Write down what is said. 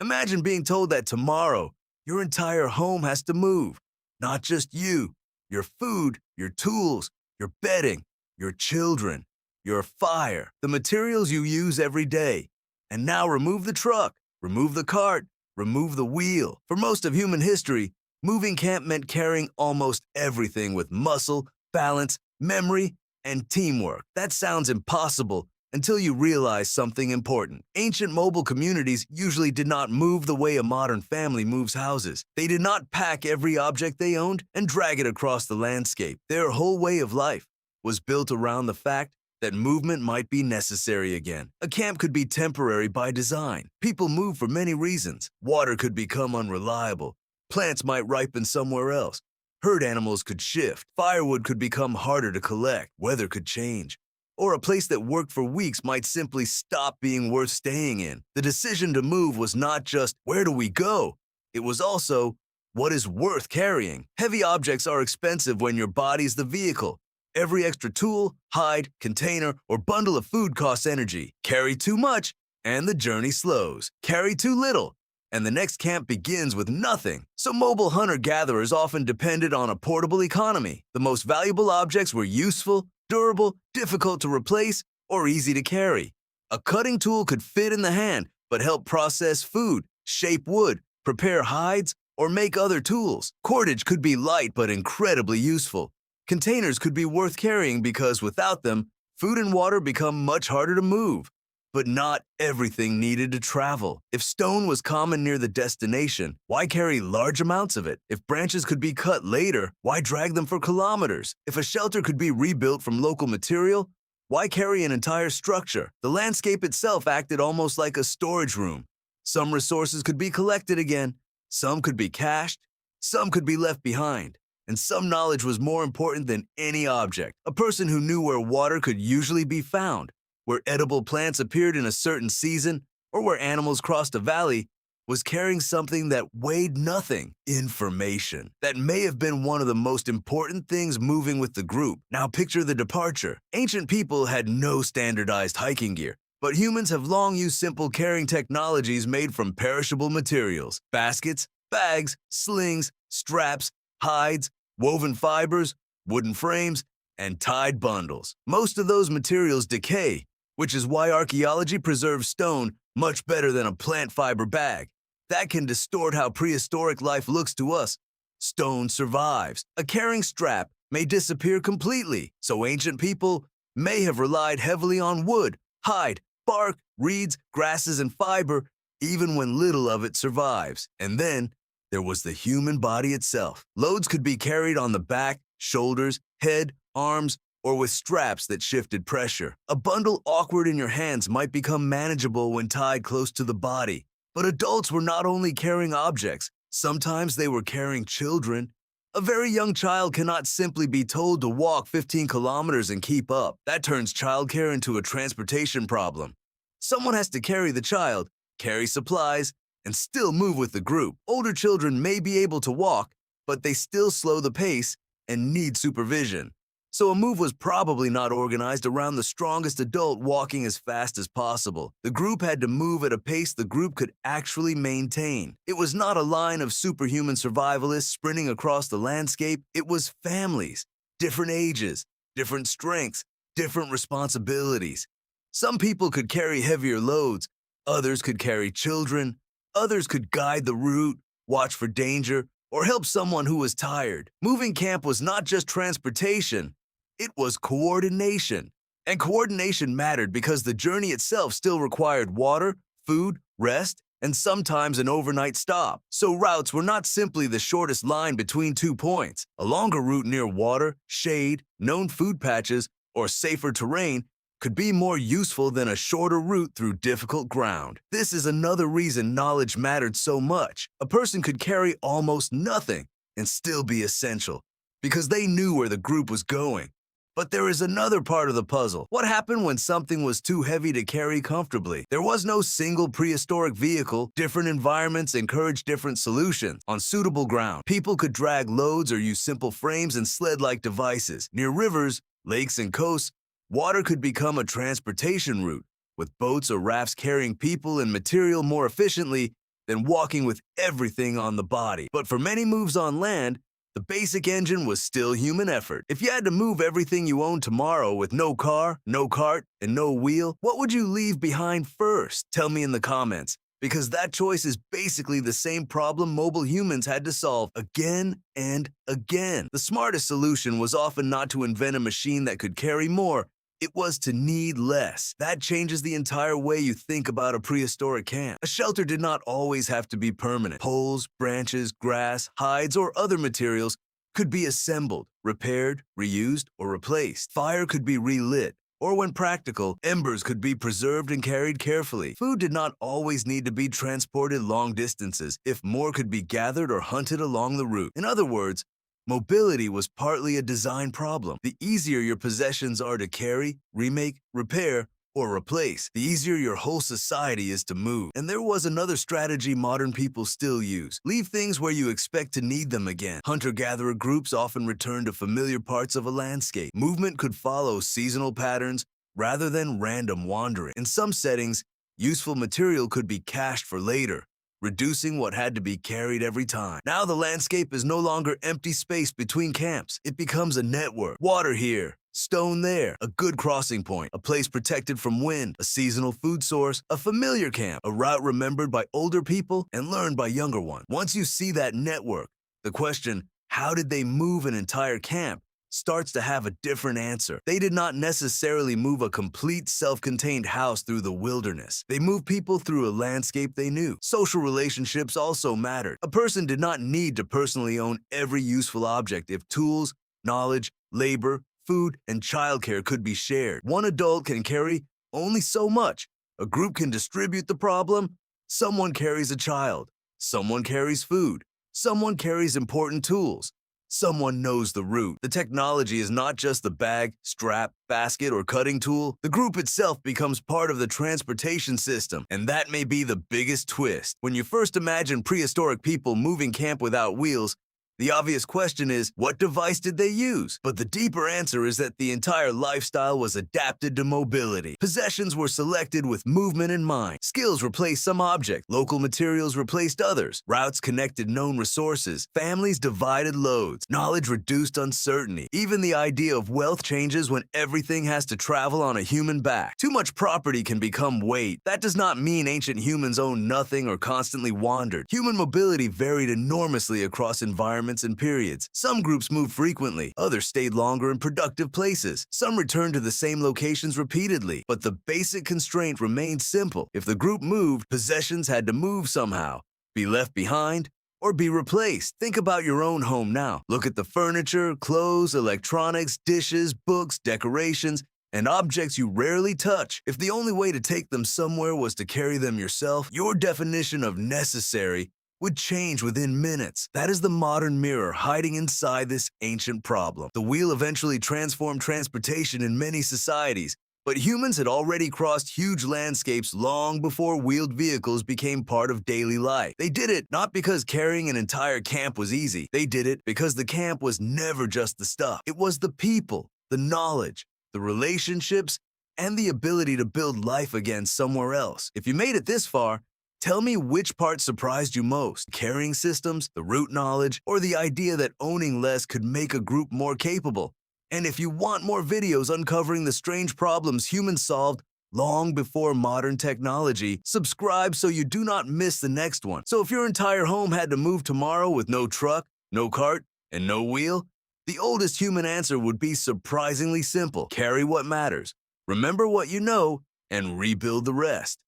Imagine being told that tomorrow your entire home has to move. Not just you, your food, your tools, your bedding, your children, your fire, the materials you use every day. And now remove the truck, remove the cart, remove the wheel. For most of human history, moving camp meant carrying almost everything with muscle, balance, memory, and teamwork. That sounds impossible until you realize something important. Ancient mobile communities usually did not move the way a modern family moves houses. They did not pack every object they owned and drag it across the landscape. Their whole way of life was built around the fact that movement might be necessary again. A camp could be temporary by design. People move for many reasons. Water could become unreliable. Plants might ripen somewhere else. Herd animals could shift. Firewood could become harder to collect. Weather could change. Or a place that worked for weeks might simply stop being worth staying in. The decision to move was not just, where do we go? It was also, what is worth carrying? Heavy objects are expensive when your body's the vehicle. Every extra tool, hide, container, or bundle of food costs energy. Carry too much, and the journey slows. Carry too little, and the next camp begins with nothing. So mobile hunter-gatherers often depended on a portable economy. The most valuable objects were useful, durable, difficult to replace, or easy to carry. A cutting tool could fit in the hand, but help process food, shape wood, prepare hides, or make other tools. Cordage could be light but incredibly useful. Containers could be worth carrying because without them, food and water become much harder to move. But not everything needed to travel. If stone was common near the destination, why carry large amounts of it? If branches could be cut later, why drag them for kilometers? If a shelter could be rebuilt from local material, why carry an entire structure? The landscape itself acted almost like a storage room. Some resources could be collected again, some could be cached, some could be left behind. And some knowledge was more important than any object. A person who knew where water could usually be found, where edible plants appeared in a certain season, or where animals crossed a valley, was carrying something that weighed nothing, information. That may have been one of the most important things moving with the group. Now picture the departure. Ancient people had no standardized hiking gear, but humans have long used simple carrying technologies made from perishable materials. Baskets, bags, slings, straps, hides, woven fibers, wooden frames, and tied bundles. Most of those materials decay, which is why archaeology preserves stone much better than a plant fiber bag. That can distort how prehistoric life looks to us. Stone survives. A carrying strap may disappear completely, so ancient people may have relied heavily on wood, hide, bark, reeds, grasses, and fiber, even when little of it survives. And then there was the human body itself. Loads could be carried on the back, shoulders, head, arms, or with straps that shifted pressure. A bundle awkward in your hands might become manageable when tied close to the body. But adults were not only carrying objects, sometimes they were carrying children. A very young child cannot simply be told to walk 15 kilometers and keep up. That turns childcare into a transportation problem. Someone has to carry the child, carry supplies, and still move with the group. Older children may be able to walk, but they still slow the pace and need supervision. So a move was probably not organized around the strongest adult walking as fast as possible. The group had to move at a pace the group could actually maintain. It was not a line of superhuman survivalists sprinting across the landscape. It was families, different ages, different strengths, different responsibilities. Some people could carry heavier loads, others could carry children, others could guide the route, watch for danger, or help someone who was tired. Moving camp was not just transportation, it was coordination. And coordination mattered because the journey itself still required water, food, rest, and sometimes an overnight stop. So routes were not simply the shortest line between 2 points. A longer route near water, shade, known food patches, or safer terrain could be more useful than a shorter route through difficult ground. This is another reason knowledge mattered so much. A person could carry almost nothing and still be essential because they knew where the group was going. But there is another part of the puzzle. What happened when something was too heavy to carry comfortably? There was no single prehistoric vehicle. Different environments encouraged different solutions. On suitable ground, people could drag loads or use simple frames and sled-like devices. Near rivers, lakes, and coasts, water could become a transportation route. With boats or rafts carrying people and material more efficiently, than walking with everything on the body. But for many moves on land, the basic engine was still human effort. If you had to move everything you own tomorrow with no car, no cart, and no wheel, what would you leave behind first? Tell me in the comments, because that choice is basically the same problem mobile humans had to solve again and again. The smartest solution was often not to invent a machine that could carry more, it was to need less. That changes the entire way you think about a prehistoric camp. A shelter did not always have to be permanent. Poles, branches, grass, hides, or other materials could be assembled, repaired, reused, or replaced. Fire could be relit, or when practical, embers could be preserved and carried carefully. Food did not always need to be transported long distances if more could be gathered or hunted along the route. In other words, mobility was partly a design problem. The easier your possessions are to carry, remake, repair, or replace, the easier your whole society is to move. And there was another strategy modern people still use. Leave things where you expect to need them again. Hunter-gatherer groups often return to familiar parts of a landscape. Movement could follow seasonal patterns rather than random wandering. In some settings, useful material could be cached for later, reducing what had to be carried every time. Now the landscape is no longer empty space between camps. It becomes a network. Water here, stone there, a good crossing point, a place protected from wind, a seasonal food source, a familiar camp, a route remembered by older people and learned by younger ones. Once you see that network, the question, how did they move an entire camp, starts to have a different answer. They did not necessarily move a complete self-contained house through the wilderness. They moved people through a landscape they knew. Social relationships also mattered. A person did not need to personally own every useful object if tools, knowledge, labor, food, and childcare could be shared. One adult can carry only so much. A group can distribute the problem. Someone carries a child. Someone carries food. Someone carries important tools. Someone knows the route. The technology is not just the bag, strap, basket, or cutting tool. The group itself becomes part of the transportation system, and that may be the biggest twist. When you first imagine prehistoric people moving camp without wheels, the obvious question is, what device did they use? But the deeper answer is that the entire lifestyle was adapted to mobility. Possessions were selected with movement in mind. Skills replaced some object. Local materials replaced others. Routes connected known resources. Families divided loads. Knowledge reduced uncertainty. Even the idea of wealth changes when everything has to travel on a human back. Too much property can become weight. That does not mean ancient humans owned nothing or constantly wandered. Human mobility varied enormously across environments and periods. Some groups moved frequently, others stayed longer in productive places. Some returned to the same locations repeatedly, but the basic constraint remained simple. If the group moved, possessions had to move somehow, be left behind, or be replaced. Think about your own home now. Look at the furniture, clothes, electronics, dishes, books, decorations, and objects you rarely touch. If the only way to take them somewhere was to carry them yourself, your definition of necessary would change within minutes. That is the modern mirror hiding inside this ancient problem. The wheel eventually transformed transportation in many societies, but humans had already crossed huge landscapes long before wheeled vehicles became part of daily life. They did it not because carrying an entire camp was easy. They did it because the camp was never just the stuff. It was the people, the knowledge, the relationships, and the ability to build life again somewhere else. If you made it this far, tell me which part surprised you most, carrying systems, the route knowledge, or the idea that owning less could make a group more capable. And if you want more videos uncovering the strange problems humans solved long before modern technology, subscribe so you do not miss the next one. So if your entire home had to move tomorrow with no truck, no cart, and no wheel, the oldest human answer would be surprisingly simple. Carry what matters, remember what you know, and rebuild the rest.